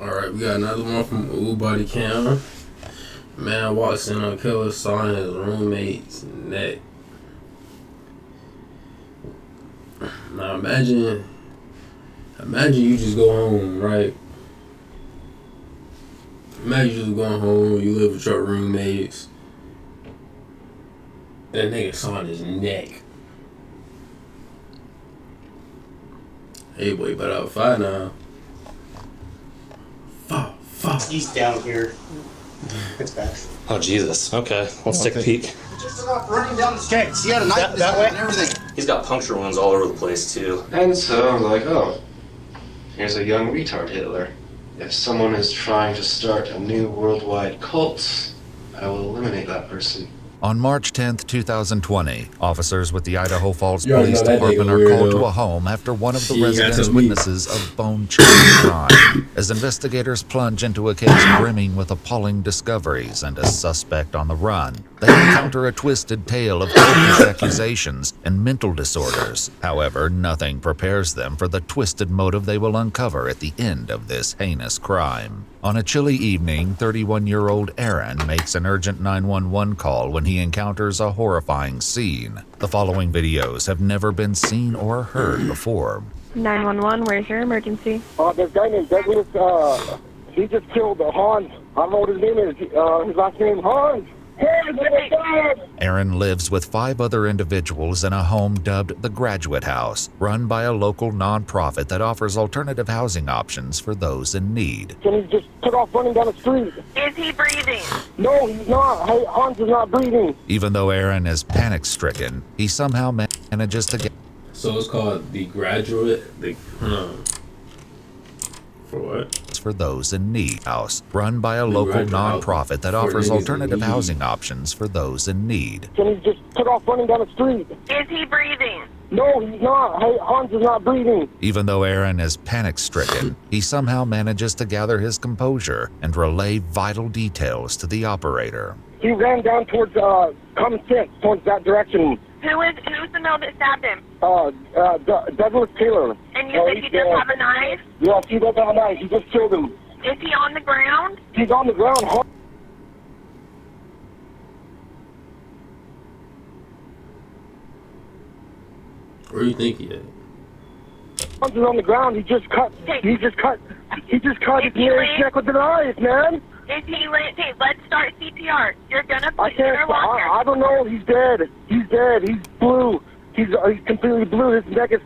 Alright, we got another one from Ooh Body Cam. Man walks in on killer, sawing his roommate's neck. Now imagine you just go home, right? Imagine you just going home, you live with your roommates. That nigga sawing his neck. Hey boy, but outside now. Fuck. He's down here. It's back. Oh Jesus. Okay, let's take a peek. Just running down the stairs. He had a knife that way and everything. He's got puncture wounds all over the place too. And so I'm like, oh, here's a young retard Hitler. If someone is trying to start a new worldwide cult, I will eliminate that person. On March 10th, 2020, officers with the Idaho Falls You already Police know that Department nigga are called weirdo. to a home after one of the He got residents' to meet. witnesses of bone-chilling crime. As investigators plunge into a case brimming with appalling discoveries and a suspect on the run, they encounter a twisted tale of bogus accusations and mental disorders. However, nothing prepares them for the twisted motive they will uncover at the end of this heinous crime. On a chilly evening, 31-year-old Aaron makes an urgent 911 call when he encounters a horrifying scene. The following videos have never been seen or heard before. 911, where's your emergency? This guy named Douglas, he just killed Hans. I don't know what his name is. His last name, Hans. Hans, oh my God! Aaron lives with 5 other individuals in a home dubbed the Graduate House, run by a local nonprofit that offers alternative housing options for those in need. And he just took off running down the street. Is he breathing? No, he's not. Hey, Hans is not breathing. Even though Aaron is panic-stricken, he somehow manages to get So it's called The Graduate. For what? for those in need house, run by a local Graduate House nonprofit that for offers niggas in alternative need. housing options for those in need. And he just took off running down the street. Is he breathing? No, he's not. Hey, Hans is not breathing. Even though Aaron is panic-stricken, he somehow manages to gather his composure and relay vital details to the operator. He ran down towards Common Sense, towards that direction. Who's the male that stabbed him? Douglas Taylor. And you said he does have a knife? Yes, he does have a knife. He just killed him. Is he on the ground? He's on the ground. Where do you think he at? Hans is on the ground. He just cut his neck with a knife, man. Is he lit? Okay, let's start CPR. You're gonna I put your can't. walker. I don't know. He's dead. He's dead. He's blue. He's completely blue. His neck is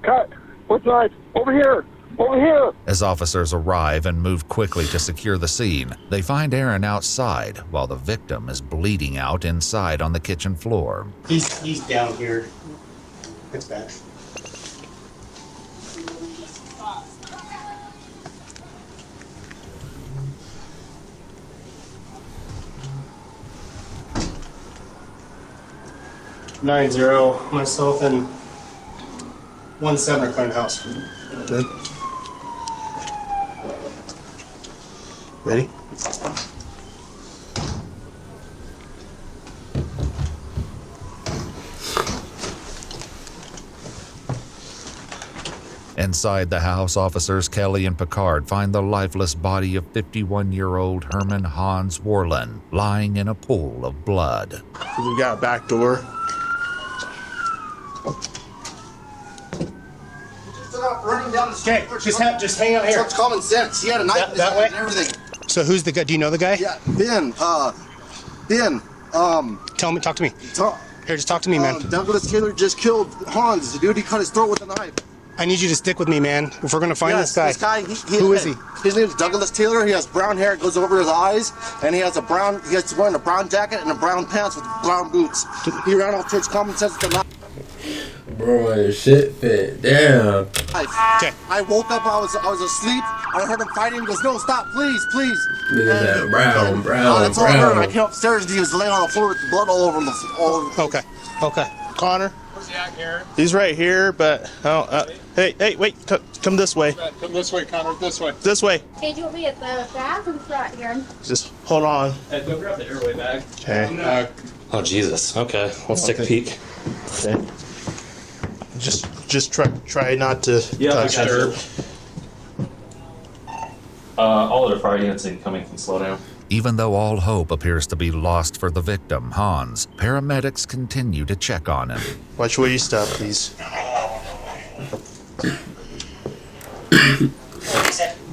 cut. What's knife? Over here. Over here. As officers arrive and move quickly to secure the scene, they find Aaron outside while the victim is bleeding out inside on the kitchen floor. He's down here. It's back. Nine zero. Myself and 1-7 are clearing the house. Good. Ready? Inside the house, officers Kelly and Picard find the lifeless body of 51-year-old Herman Hans Warlin lying in a pool of blood. We got a back door. Running down the street. Okay, just hang out here. It's Common Sense. He had a knife That way? and everything. So who's the guy? Do you know the guy? Yeah, Ben. Talk to me. Talk. Here, just talk to me, man. Douglas Taylor just killed Hans. The dude, he cut his throat with a knife. I need you to stick with me, man. If we're gonna find this guy. Who is he? His name is Douglas Taylor. He has brown hair, it goes over his eyes, and he's wearing a brown jacket and a brown pants with brown boots. He ran off towards Common Sense with a knife. Bro, his shit fit. Damn. Okay. I woke up, I was asleep. I heard him fighting. He goes, no, stop, please. Look at that brown. That's all I heard. I came upstairs and he was laying on the floor with blood all over him. Okay. Connor? Where's he at, Aaron? He's right here, but hey, wait, come this way. Come this way, Connor, this way. This way. Hey, do you want me at the bathroom front here? Just hold on. Hey, go grab the airway bag. Okay. Oh Jesus. Okay, let's take a peek. Okay. Just try not to Yeah, touch I got her. you. All of the fire units incoming can slow down. Even though all hope appears to be lost for the victim, Hans, paramedics continue to check on him. Watch where you stop, please.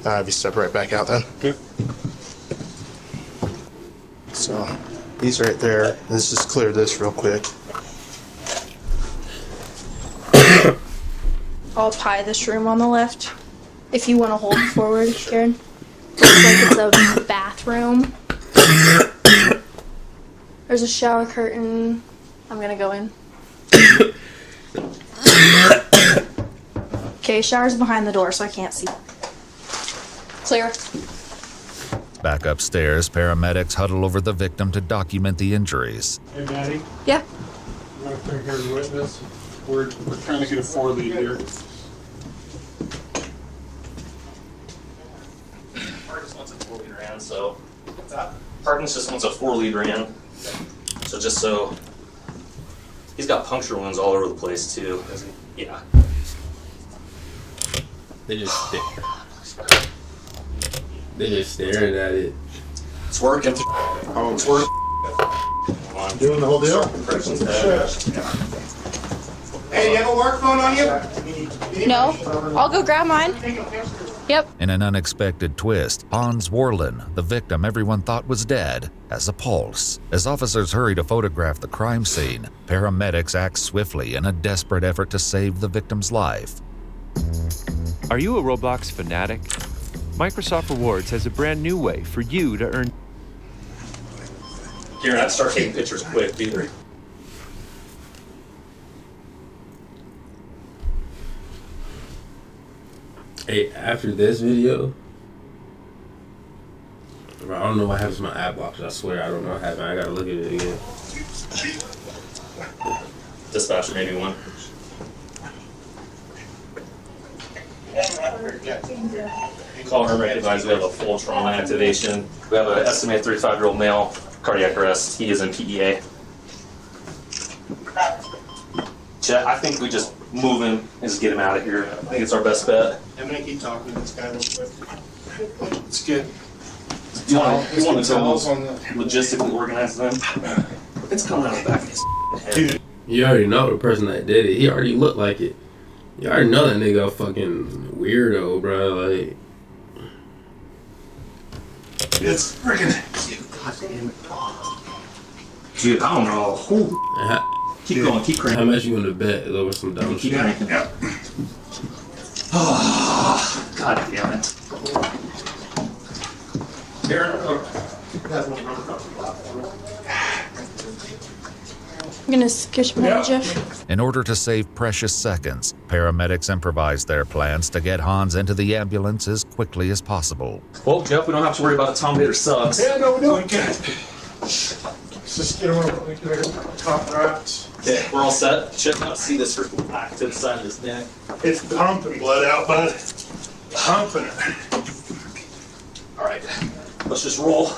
You step right back out then. Okay. So, he's right there. Let's just clear this real quick. I'll tie this room on the left. If you want to hold forward, Karen. Looks like it's a bathroom. There's a shower curtain. I'm gonna go in. Okay, shower's behind the door, so I can't see. Clear. Back upstairs, paramedics huddle over the victim to document the injuries. Hey, Maddie. Yeah. You want to come here and witness? We're trying to get a 4-lead here. Parkinson wants a 4-lead ran, so Parkinson just wants a 4-lead ran. So just so he's got puncture wounds all over the place too. Yeah. They just staring at it. It's working. Oh, it's working. Come on. Doing the whole deal? Hey, you have a work phone on you? No, I'll go grab mine. Yep. In an unexpected twist, Hans Worlin, the victim everyone thought was dead, has a pulse. As officers hurry to photograph the crime scene, paramedics act swiftly in a desperate effort to save the victim's life. Are you a Roblox fanatic? Microsoft Rewards has a brand new way for you to earn. Here, I have to start taking pictures quick, Peter. Hey, after this video, bro, I don't know what happens to my ad block. I swear I don't know what happened. I gotta look at it again. Dispatcher, maybe one. Call her right advise we have a full trauma activation. We have an estimated 35-year-old male, cardiac arrest. He is in PEA. Chet, I think we just move him and just get him out of here. I think it's our best bet. I'm gonna keep talking to this guy real quick. Let's get You want to towels on the logistically organize them? It's coming out of the back of his head. Dude, you already know the person that did it. He already looked like it. You already know that nigga a fucking weirdo, bro. Like, it's freaking. God damn it. Dude, I don't know. Keep going, keep cranking. How much you want to bet over some dumb shit? Keep cranking. Yeah. Oh, God damn it. I'm gonna sketch my Jeff. In order to save precious seconds, paramedics improvise their plans to get Hans into the ambulance as quickly as possible. Well, Jeff, we don't have to worry about the Tom Bader subs. Yeah, no, we don't. Let's just get him on the top right. Okay, we're all set. Chip, now see this for back to the side of his neck. It's pumping blood out, bud. Pumping it. All right, let's just roll.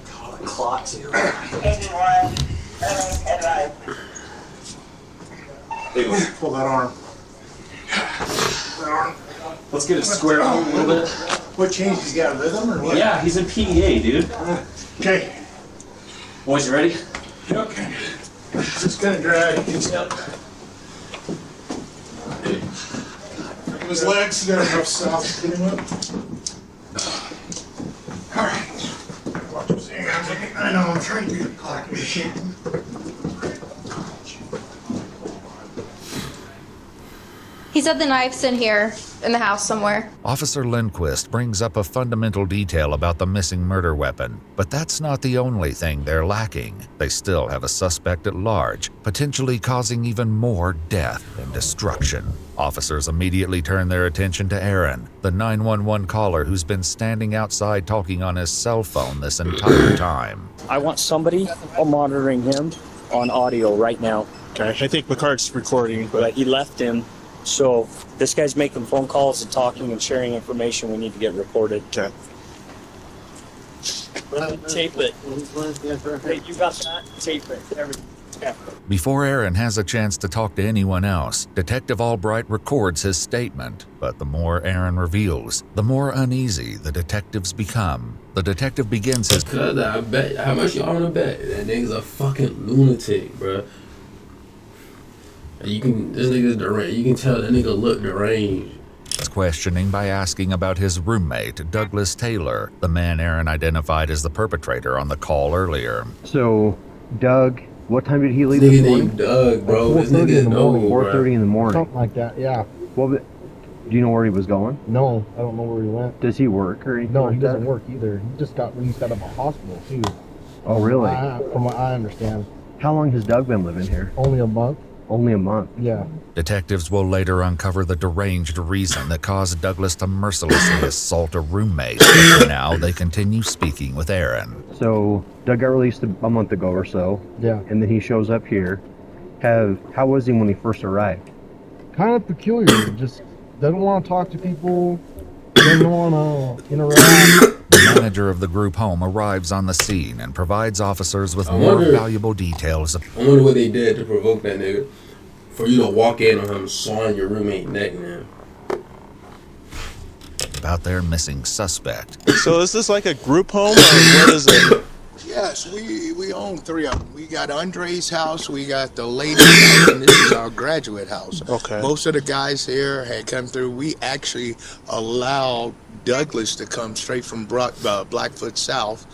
God, a clot too. Pull that arm. Let's get it squared out a little bit. What changed? He's got rhythm or what? Yeah, he's in PEA, dude. Okay. Boys, you ready? Okay. It's just gonna drag. Yep. His legs, you got enough south to get him up. Alright. Watch his hands. I know, I'm trying to do the clock machine. He said the knife's in here, in the house somewhere. Officer Lindquist brings up a fundamental detail about the missing murder weapon, but that's not the only thing they're lacking. They still have a suspect at large, potentially causing even more death and destruction. Officers immediately turn their attention to Aaron, the 911 caller who's been standing outside talking on his cell phone this entire time. I want somebody monitoring him on audio right now. Okay, I think McCart's recording, but he left him. So this guy's making phone calls and talking and sharing information we need to get recorded. Okay. Tape it. Hey, you got that? Tape it. Everything. Before Aaron has a chance to talk to anyone else, Detective Albright records his statement. But the more Aaron reveals, the more uneasy the detectives become. The detective begins his... Cause I bet, how much y'all wanna bet? That nigga's a fucking lunatic, bruh. You can, this nigga's deranged. You can tell that nigga look deranged. questioning by asking about his roommate, Douglas Taylor, the man Aaron identified as the perpetrator on the call earlier. So, Doug, what time did he leave This this nigga morning? named Doug, bro. This 4:30 nigga in the morning. know, 4:30 in the morning. Something like that, yeah. Well, but do you know where he was going? No, I don't know where he went. Does he work or anything No, like he doesn't that? work either. He just got released out of a hospital, too. Oh, really? From what I understand. How long has Doug been living here? Only a month. Only a month? Yeah. Detectives will later uncover the deranged reason that caused Douglas to mercilessly assault a roommate. But for now, they continue speaking with Aaron. So, Doug got released a month ago or so. Yeah. And then he shows up here. How was he when he first arrived? Kind of peculiar. Just doesn't want to talk to people. Doesn't want to interact. The manager of the group home arrives on the scene and provides officers with more valuable details. I wonder what they did to provoke that nigga. For you to walk in on him sawing your roommate neck, man. About their missing suspect. So is this like a group home, or what is it? Yes, we own 3 of them. We got Andre's house, we got the lady's house, and this is our graduate house. Okay. Most of the guys here had come through. We actually allowed Douglas to come straight from Blackfoot South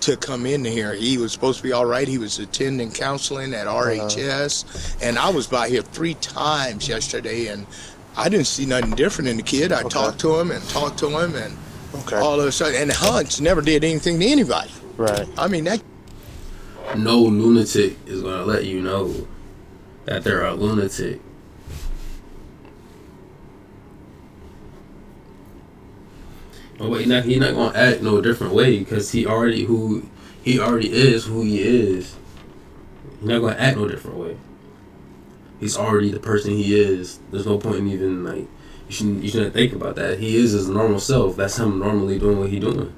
to come in here. He was supposed to be all right. He was attending counseling at RHS, and I was by here 3 times yesterday, and I didn't see nothing different in the kid. I talked to him and all of a sudden, and Hunts never did anything to anybody. Right. I mean, that. No lunatic is gonna let you know that they're a lunatic. But wait, he's not gonna act no different way because he already is who he is. He's not gonna act no different way. He's already the person he is. There's no point in even like you shouldn't think about that. He is his normal self. That's him normally doing what he doing.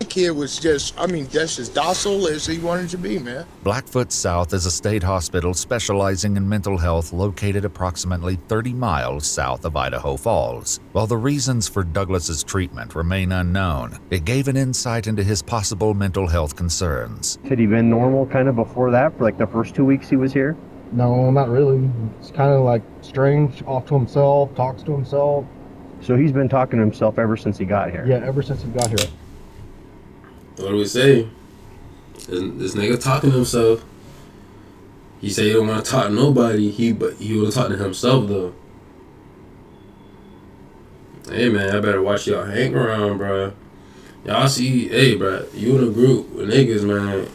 Kid was just as docile as he wanted to be, man. Blackfoot South is a state hospital specializing in mental health located approximately 30 miles south of Idaho Falls. While the reasons for Douglas's treatment remain unknown, it gave an insight into his possible mental health concerns. Had he been normal kind of before that, for like the first 2 weeks he was here? No, not really. It's kind of like strange, off to himself, talks to himself. So he's been talking to himself ever since he got here? Yeah, ever since he got here. What do we say? This nigga talking to himself. He say he don't want to talk to nobody. He want to talk to himself though. Hey man, I better watch y'all hang around, bro. Y'all see, hey bro, you in a group with niggas, man,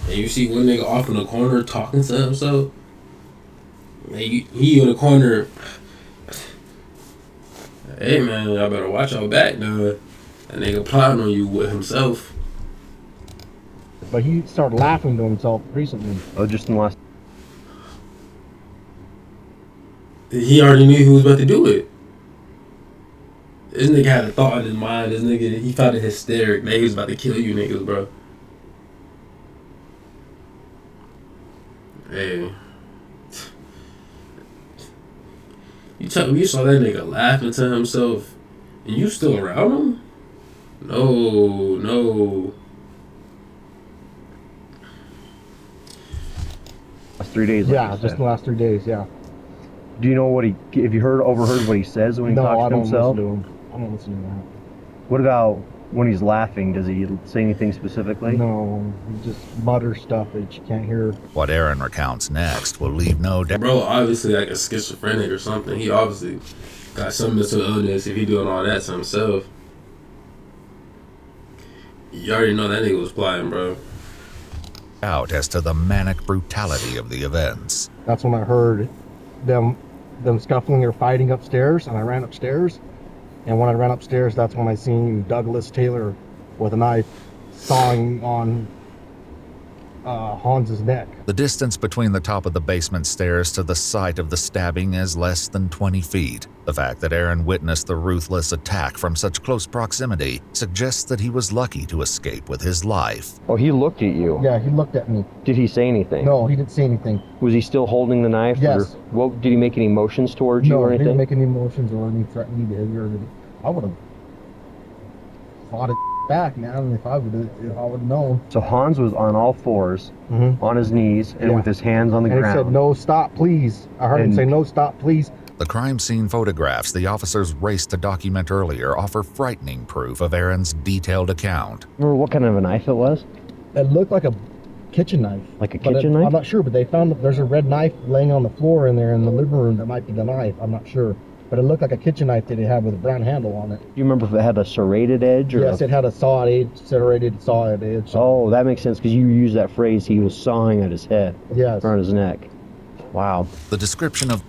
and you see one nigga off in the corner talking to himself. Man, he in the corner. Hey man, y'all better watch y'all back, though. That nigga plotting on you with himself. But he started laughing to himself recently. Oh, just in the last... He already knew he was about to do it. This nigga had a thought in his mind. This nigga, he found it hysteric that he was about to kill you niggas, bro. Hey. You tell me you saw that nigga laughing to himself and you still around him? No. Last 3 days. Yeah, just in the last 3 days, yeah. Do you know what have you overheard what he says when he talks to himself? No, I don't listen to him. I don't listen to him. What about when he's laughing? Does he say anything specifically? No, he just mutters stuff that you can't hear. What Aaron recounts next will leave no doubt. Bro, obviously like a schizophrenic or something. He obviously got some mental illness if he doing all that to himself. You already know that nigga was plotting, bro. Out as to the manic brutality of the events. That's when I heard them scuffling or fighting upstairs, and I ran upstairs. And when I ran upstairs, that's when I seen Douglas Taylor with a knife sawing on Hans's neck. The distance between the top of the basement stairs to the site of the stabbing is less than 20 feet. The fact that Aaron witnessed the ruthless attack from such close proximity suggests that he was lucky to escape with his life. Oh, he looked at you? Yeah, he looked at me. Did he say anything? No, he didn't say anything. Was he still holding the knife? Yes. Or what, did he make any motions towards you or No, he anything? didn't make any motions or any threatening behavior. I would have fought it back, man, if I would known. So Hans was on all fours, on his knees, and with his hands on the and ground. he said, "No, stop, please." I heard him say, "No, stop, please." The crime scene photographs the officers raced to document earlier offer frightening proof of Aaron's detailed account. Remember what kind of a knife it was? It looked like a kitchen knife. Like a kitchen knife? I'm not sure, but they found that there's a red knife laying on the floor in there in the living room that might be the knife. I'm not sure. But it looked like a kitchen knife that it had with a brown handle on it. Do you remember if it had a serrated edge? Or Yes, it had a serrated sawed edge. Oh, that makes sense because you used that phrase, he was sawing at his head. Yes. Or on his neck. Wow. The description of...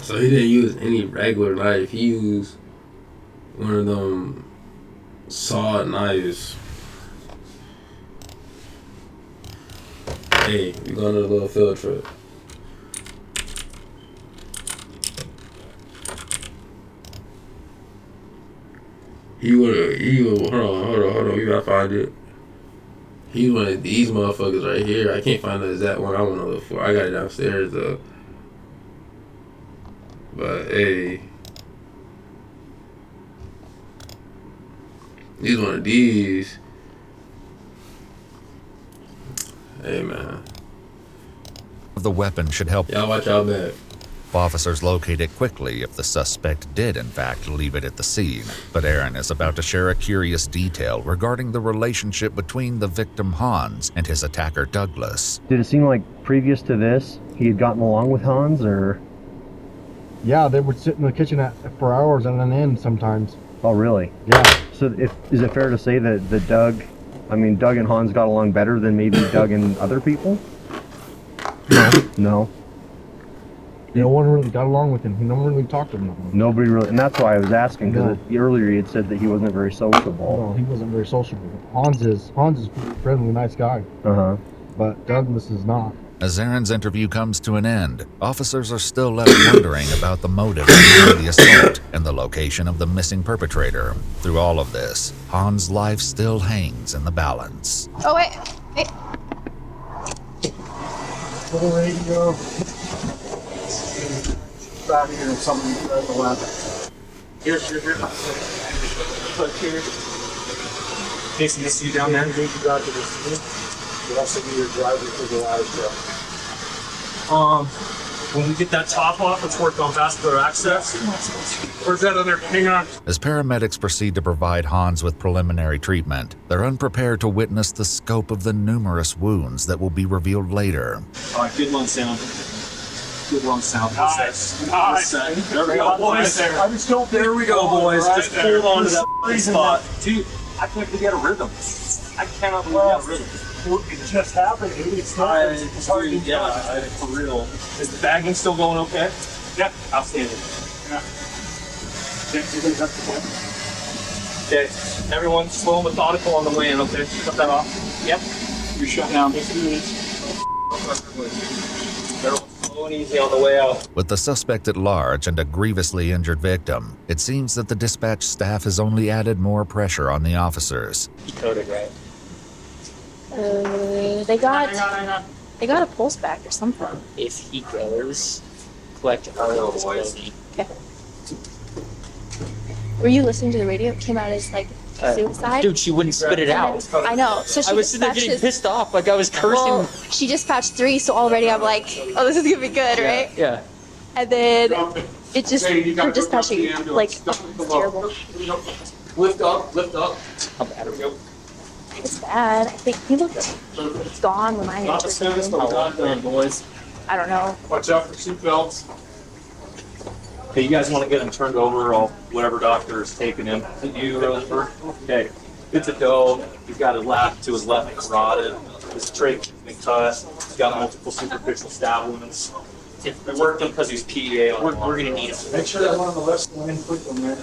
So he didn't use any regular knife. He used one of them sawed knives. Hey, we're going on a little field trip. Hold on, we gotta find it. He one of these motherfuckers right here. I can't find the exact one I want to look for. I got it downstairs though. But hey, he's one of these. Hey man. The weapon should help. Y'all watch y'all back. Officers locate it quickly if the suspect did in fact leave it at the scene. But Aaron is about to share a curious detail regarding the relationship between the victim Hans and his attacker Douglas. Did it seem like previous to this, he had gotten along with Hans, or? Yeah, they would sit in the kitchen for hours on end sometimes. Oh, really? Yeah. So is it fair to say that Doug and Hans got along better than maybe Doug and other people? No. No one really got along with him. No one really talked to him. Nobody really, and that's why I was asking, because earlier he had said that he wasn't very sociable. No, he wasn't very sociable. Hans is a friendly, nice guy. But Douglas is not. As Aaron's interview comes to an end, officers are still left wondering about the motive behind the assault and the location of the missing perpetrator. Through all of this, Hans' life still hangs in the balance. Oh, wait. Hey. Little radio. Out here, something at the left. Here. Look here. Jason, this you down there? You got to this. You also need your driver to the When we get that top off, let's work on vascular access. Where's that other? Hang on. As paramedics proceed to provide Hans with preliminary treatment, they're unprepared to witness the scope of the numerous wounds that will be revealed later. All right, good lung sound. Good lung sound. Nice. There we go, boys. There we go, boys. Just hold on to that spot. Dude, I can't believe you had a rhythm. I cannot believe you had a rhythm. It just happened. It's hard to for real. Is the bagging still going okay? Yeah. Outstanding. Yeah. Okay, everyone slow and methodical on the way in, okay? Cut that off. Yep. You shut down. Everyone slow and easy on the way out. With the suspect at large and a grievously injured victim, it seems that the dispatch staff has only added more pressure on the officers. He coded, right? They got a pulse back or something. If he goes, collect our boys. Okay. Were you listening to the radio? It came out as like suicide. Dude, she wouldn't spit it out. I know. So she I was sitting there getting pissed off, like I was cursing. Well, she dispatched 3, so already I'm like, oh, this is gonna be good, right? Yeah. And then it just her dispatching like terrible. Lift up. How bad are we? It's bad. I think he looked gone when I Not the soonest, but we're not done, boys. I don't know. Watch out for seatbelts. Okay, you guys want to get him turned over, or whatever doctor is taking him. Is it you, Rosenberg? Okay. It's a doe. He's got a lap to his left carotid. His trach has been cut. He's got multiple superficial stab wounds. We worked him because he's PEA on We're going to need him. Make sure that one on the left lane quick on there.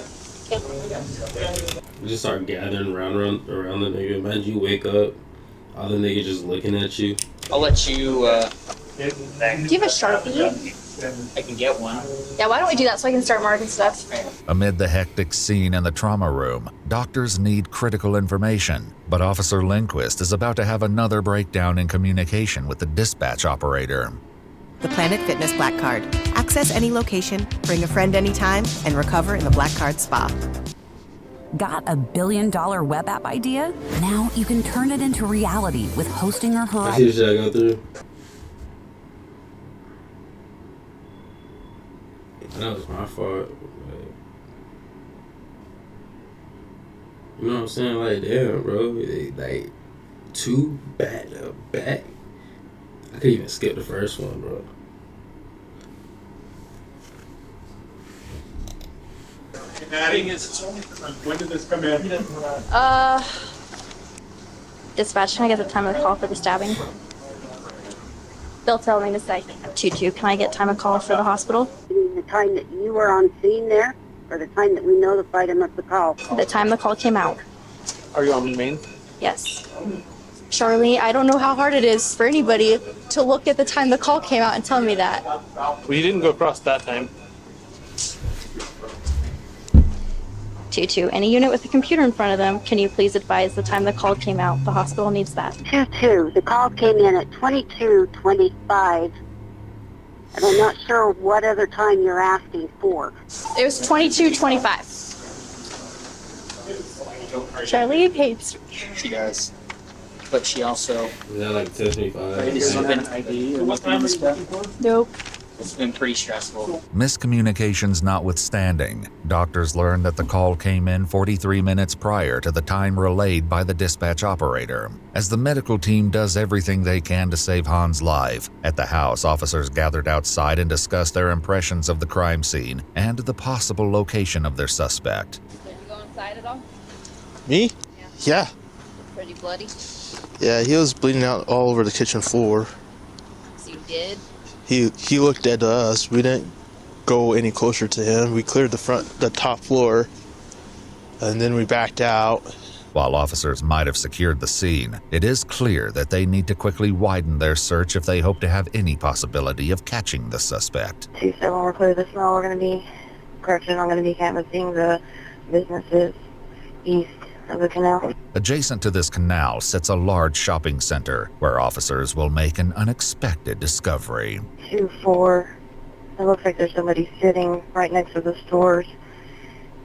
We just start gathering around the nigga. Imagine you wake up Other nigga just looking at you. I'll let you. Do you have a Sharpie? I can get one. Yeah, why don't we do that so I can start marking stuff? Amid the hectic scene in the trauma room, doctors need critical information, but Officer Lindquist is about to have another breakdown in communication with the dispatch operator. The Planet Fitness Black Card. Access any location, bring a friend anytime, and recover in the Black Card Spa. Got a $1 billion web app idea? Now you can turn it into reality with Hosting or I Horizon. see the shit I go through. That was my fault. Like, you know what I'm saying? Like, damn, bro. Like, 2 back to back. I could even skip the first one, bro. When did this come in? Dispatch, can I get the time of the call for the stabbing? They'll tell me in a sec. 2-2, can I get time of call for the hospital? You mean the time that you were on scene there, or the time that we notified him of the call? The time the call came out. Are you on main? Yes. Charlie, I don't know how hard it is for anybody to look at the time the call came out and tell me that. Well, you didn't go across that time. 2-2, any unit with a computer in front of them, can you please advise the time the call came out? The hospital needs that. 2-2. The call came in at 22:25, and I'm not sure what other time you're asking for. It was 22:25. Charlie hates. She does. But she also. Is that like 10:25? This has been ID or what time is that? Nope. It's been pretty stressful. Miscommunications notwithstanding, doctors learned that the call came in 43 minutes prior to the time relayed by the dispatch operator. As the medical team does everything they can to save Han's life, at the house, officers gathered outside and discussed their impressions of the crime scene and the possible location of their suspect. Did you go inside at all? Me? Yeah. Pretty bloody? Yeah, he was bleeding out all over the kitchen floor. So you did? He looked dead to us. We didn't go any closer to him. We cleared the top floor, and then we backed out. While officers might have secured the scene, it is clear that they need to quickly widen their search if they hope to have any possibility of catching the suspect. 2-7, we're clear this now. We're going to be, correction, I'm going to be canvassing the businesses east of the canal. Adjacent to this canal sits a large shopping center where officers will make an unexpected discovery. 2-4, it looks like there's somebody sitting right next to the stores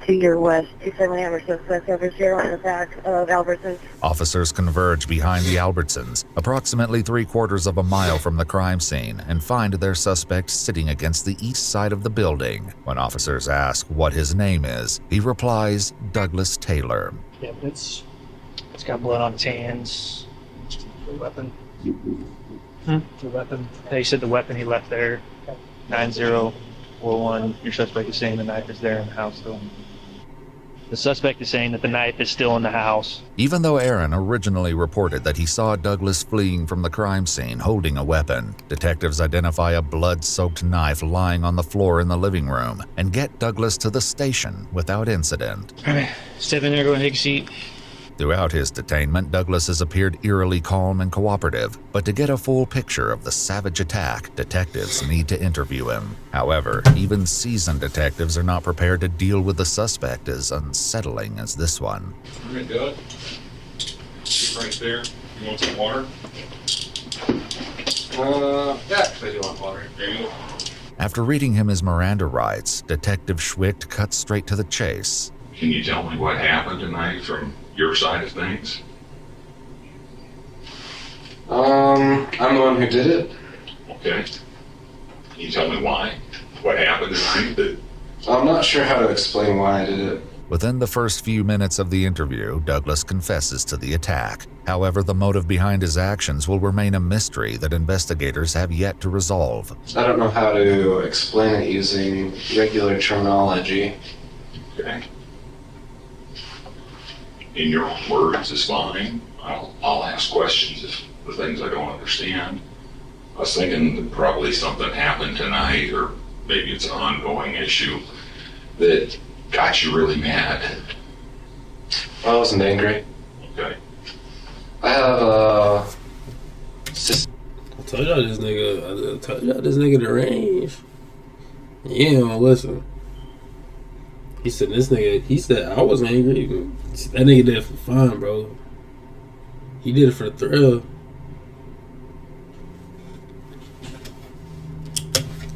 to your west. 2-7, we have our suspect over here on the back of Albertsons. Officers converge behind the Albertsons, approximately 3/4 of a mile from the crime scene, and find their suspect sitting against the east side of the building. When officers ask what his name is, he replies, Douglas Taylor. Yeah, but it's got blood on its hands. The weapon. The weapon. They said the weapon he left there. 9041. Your suspect is saying the knife is there in the house still. The suspect is saying that the knife is still in the house. Even though Aaron originally reported that he saw Douglas fleeing from the crime scene holding a weapon, detectives identify a blood-soaked knife lying on the floor in the living room and get Douglas to the station without incident. All right, step in there, go and take a seat. Throughout his detainment, Douglas has appeared eerily calm and cooperative, but to get a full picture of the savage attack, detectives need to interview him. However, even seasoned detectives are not prepared to deal with the suspect as unsettling as this one. We're gonna do it. Right there. You want some water? Yeah, actually I do want water. There you go. After reading him his Miranda rights, Detective Schwicht cuts straight to the chase. Can you tell me what happened tonight from your side of things? I'm the one who did it. Okay. Can you tell me why? What happened tonight? I'm not sure how to explain why I did it. Within the first few minutes of the interview, Douglas confesses to the attack. However, the motive behind his actions will remain a mystery that investigators have yet to resolve. I don't know how to explain it using regular terminology. Okay. In your own words is fine. I'll ask questions if the things I don't understand. I was thinking that probably something happened tonight, or maybe it's an ongoing issue that got you really mad. I wasn't angry. Okay. I have a I told y'all this nigga the range. Yeah, don't listen. He said I was angry. That nigga did it for fun, bro. He did it for the thrill.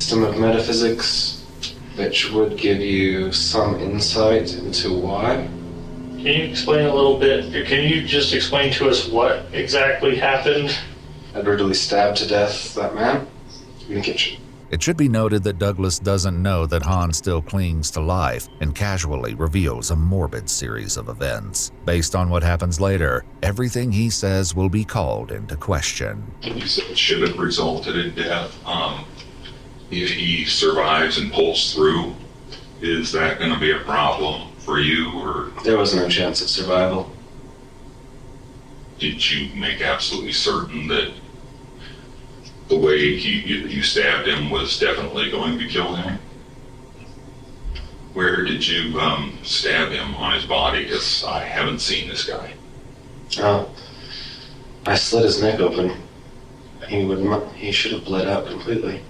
system of metaphysics which would give you some insight into why. Can you explain a little bit? Can you just explain to us what exactly happened? I brutally stabbed to death that man in the kitchen. It should be noted that Douglas doesn't know that Hans still clings to life and casually reveals a morbid series of events. Based on what happens later, everything he says will be called into question. You said it should have resulted in death. If he survives and pulls through, is that going to be a problem for you, or? There was no chance of survival. Did you make absolutely certain that the way you stabbed him was definitely going to kill him? Where did you stab him on his body? Because I haven't seen this guy. Oh, I slit his neck open. He should have bled out completely.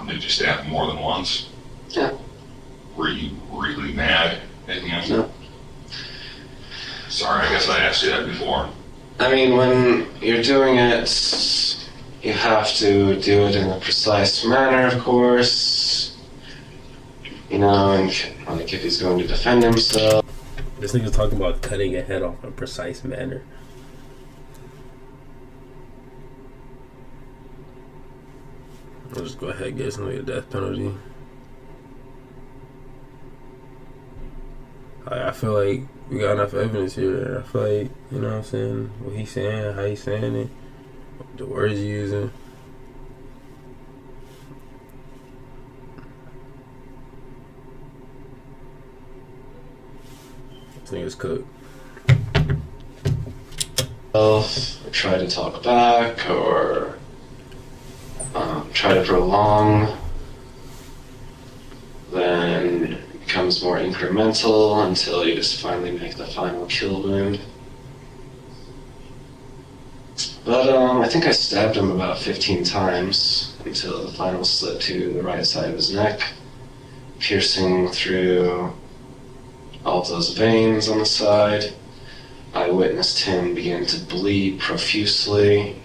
Did you stab him more than once? Yeah. Were you really mad at him? No. Sorry, I guess I asked you that before. I mean, when you're doing it, you have to do it in a precise manner, of course. You know, and like if he's going to defend himself. This nigga's talking about cutting a head off in a precise manner. I'll just go ahead and get somebody a death penalty. I feel like we got enough evidence here. I feel like, you know what I'm saying, what he's saying, how he's saying it, the words he's using. This nigga's cooked. Or try to talk back, or try to prolong, then it becomes more incremental until you just finally make the final kill wound. But I think I stabbed him about 15 times until the final slit to the right side of his neck, piercing through all of those veins on the side. I witnessed him begin to bleed profusely.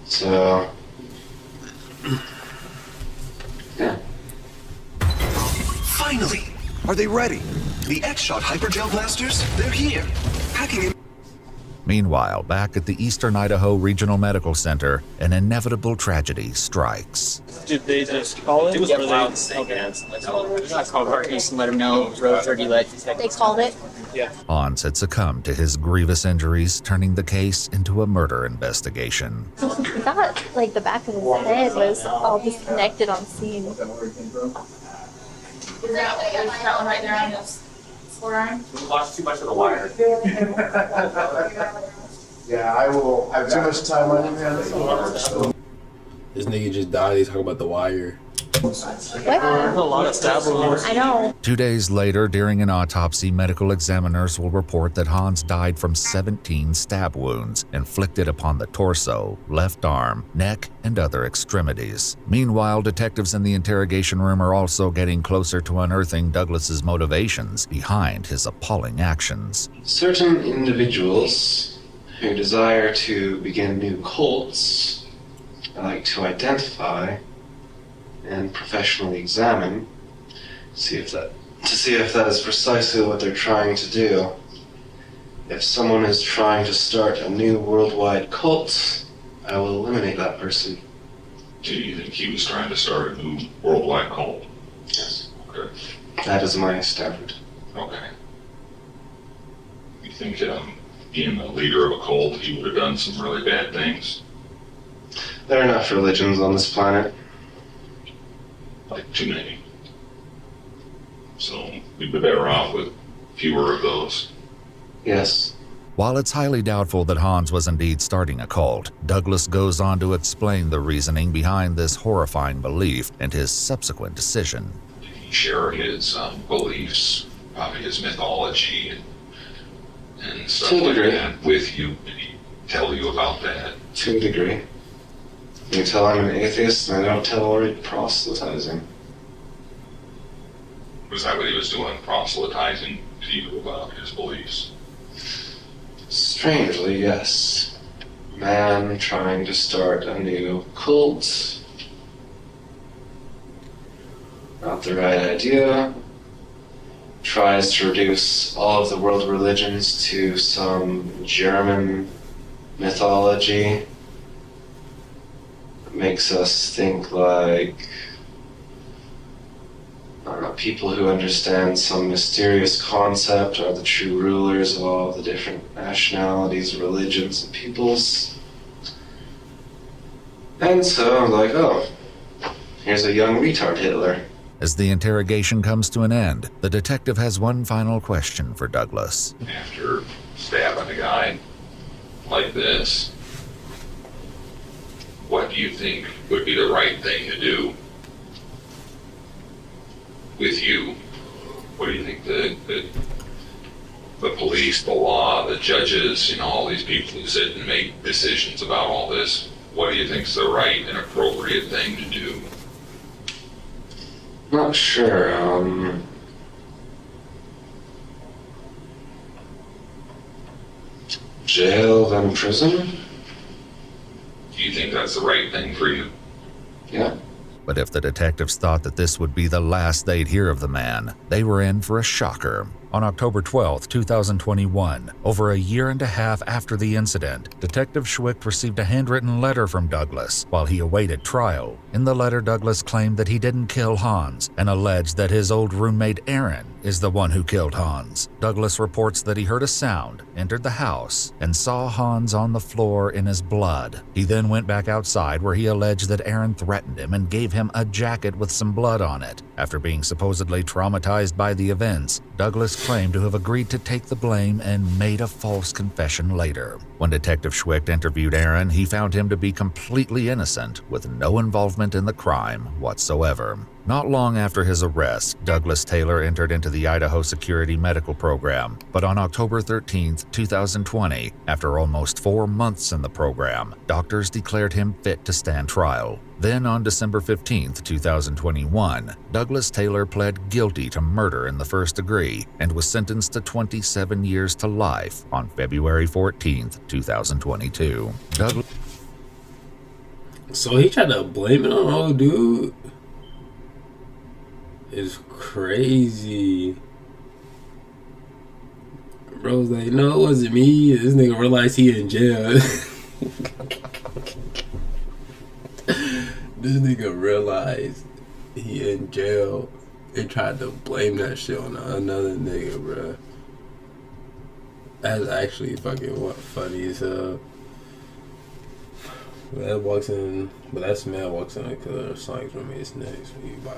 So, yeah. Finally! Are they ready? The X-Shot Hypergel Blasters? They're here! Packing in. Meanwhile, back at the Eastern Idaho Regional Medical Center, an inevitable tragedy strikes. Did they just call it? Yeah, wow. Okay. I called Harkness and let him know Road 30 let. They called it. Yeah. Hans had succumbed to his grievous injuries, turning the case into a murder investigation. He thought like the back of his head was all disconnected on the scene. Is that one right there on his forearm? We watched too much of The Wire. Yeah, I will have too much time on your hands. This nigga just died. He's talking about The Wire. What? A lot of stab wounds. I know. 2 days later, during an autopsy, medical examiners will report that Hans died from 17 stab wounds inflicted upon the torso, left arm, neck, and other extremities. Meanwhile, detectives in the interrogation room are also getting closer to unearthing Douglas's motivations behind his appalling actions. Certain individuals who desire to begin new cults, I like to identify and professionally examine, to see if that is precisely what they're trying to do. If someone is trying to start a new worldwide cult, I will eliminate that person. Do you think he was trying to start a new worldwide cult? Yes. Okay. That is my standard. Okay. You think being the leader of a cult, he would have done some really bad things? There are enough religions on this planet. Like too many. So we'd be better off with fewer of those. Yes. While it's highly doubtful that Hans was indeed starting a cult, Douglas goes on to explain the reasoning behind this horrifying belief and his subsequent decision. Did he share his beliefs, probably his mythology, and and stuff To a like degree. that with you? Did he tell you about that? To a degree. You tell I'm an atheist and I don't tolerate proselytizing. Was that what he was doing, proselytizing to you about his beliefs? Strangely, yes. Man trying to start a new cult. Not the right idea. Tries to reduce all of the world religions to some German mythology. Makes us think like, I don't know, people who understand some mysterious concept are the true rulers of all the different nationalities, religions, and peoples. And so I'm like, oh, here's a young retard Hitler. As the interrogation comes to an end, the detective has one final question for Douglas. After stabbing a guy like this, what do you think would be the right thing to do with you? What do you think the police, the law, the judges, all these people who sit and make decisions about all this, what do you think is the right and appropriate thing to do? Not sure, jail, then prison? Do you think that's the right thing for you? Yeah. But if the detectives thought that this would be the last they'd hear of the man, they were in for a shocker. On October 12, 2021, over a year and a half after the incident, Detective Schwicht received a handwritten letter from Douglas while he awaited trial. In the letter, Douglas claimed that he didn't kill Hans and alleged that his old roommate Aaron is the one who killed Hans. Douglas reports that he heard a sound, entered the house, and saw Hans on the floor in his blood. He then went back outside where he alleged that Aaron threatened him and gave him a jacket with some blood on it. After being supposedly traumatized by the events, Douglas claimed to have agreed to take the blame and made a false confession later. When Detective Schwicht interviewed Aaron, he found him to be completely innocent, with no involvement in the crime whatsoever. Not long after his arrest, Douglas Taylor entered into the Idaho Security Medical Program, but on October 13, 2020, after almost 4 months in the program, doctors declared him fit to stand trial. Then on December 15, 2021, Douglas Taylor pled guilty to murder in the first degree and was sentenced to 27 years to life on February 14, 2022. So he tried to blame it on old dude? It's crazy. Bro's like, no, it wasn't me. This nigga realized he in jail. This nigga realized he in jail and tried to blame that shit on another nigga, bruh. That's actually fucking funny as hell. That smell walks in because Sonic's roommate's next. We back,